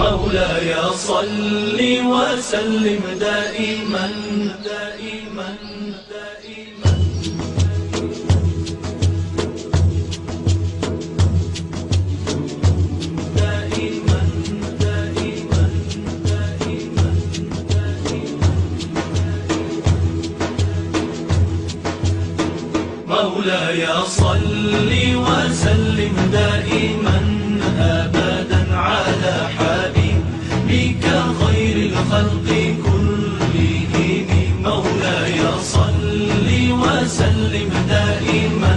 مولاي صل وسلم دائما دائما دائما دائما دائما دائما مولاي صل وسلم دائما أبدا على حبيبك خير الخلق كلهم. مولاي صل وسلم دائما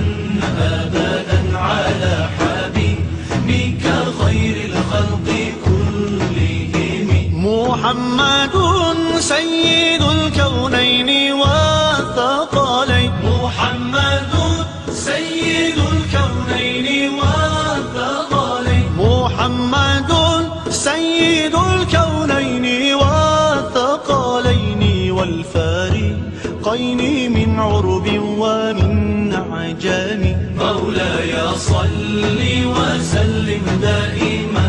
أبدا على حبيبك خير الخلق كلهم. محمد سيد الكونين والثقلين. محمد سيد الكونين والثقلين. محمد سيد الكونين والثقلين والفارقين من عرب ومن عجم. مولاي صل وسلم دائما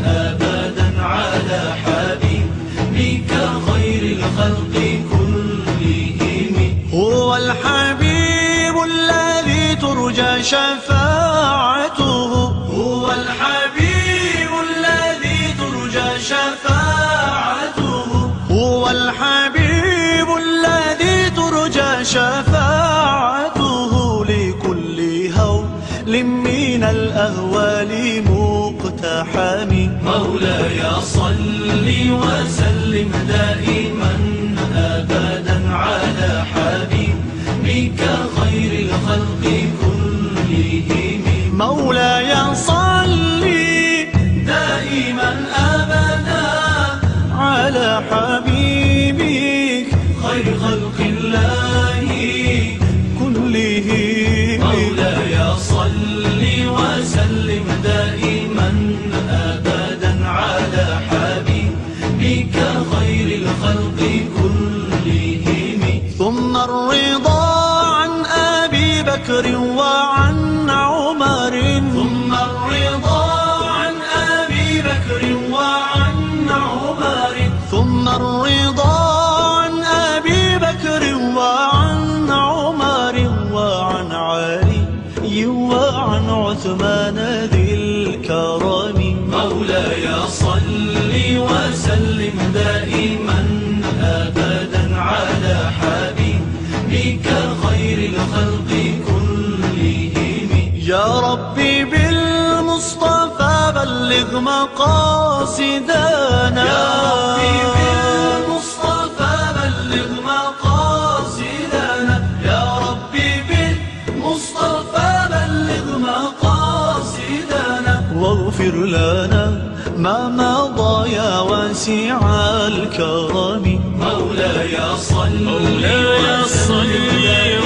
أبدا على حبيبك خير الخلق كلهم. هو الحبيب الذي ترجى شفاعته. هو الحبيب الذي ترجى شفاعته. هو الحبيب الذي ترجى شفاعته لكل هول من الأهوال مقتحم. مولاي صل وسلم دائما أبدا على حبيبك خير الخلق كلهم. مولاي صل دائما أبدا على حبيبك خير خلق الله كلهم. مولاي صل وسلم دائما أبدا على حبيبك خير الخلق كلهم. ثم الرضا عن أبي بكر وعن عمر. ثم الرضا عن أبي بكر وعن عمر. ثم الرضا عن أبي بكر وعن عمر وعن علي وعن عثمان ذي الكرم. مولاي صل وسلم دائما أبدا على حبيبك خير الخلق كلهم. يا ربي بالمصطفى بلغ مقاصدنا. يا ربي بالمصطفى بلغ مقاصدنا. يا ربي بالمصطفى بلغ مقاصدنا. واغفر لنا ما مضى يا واسع الكرم. مولاي صل وسلم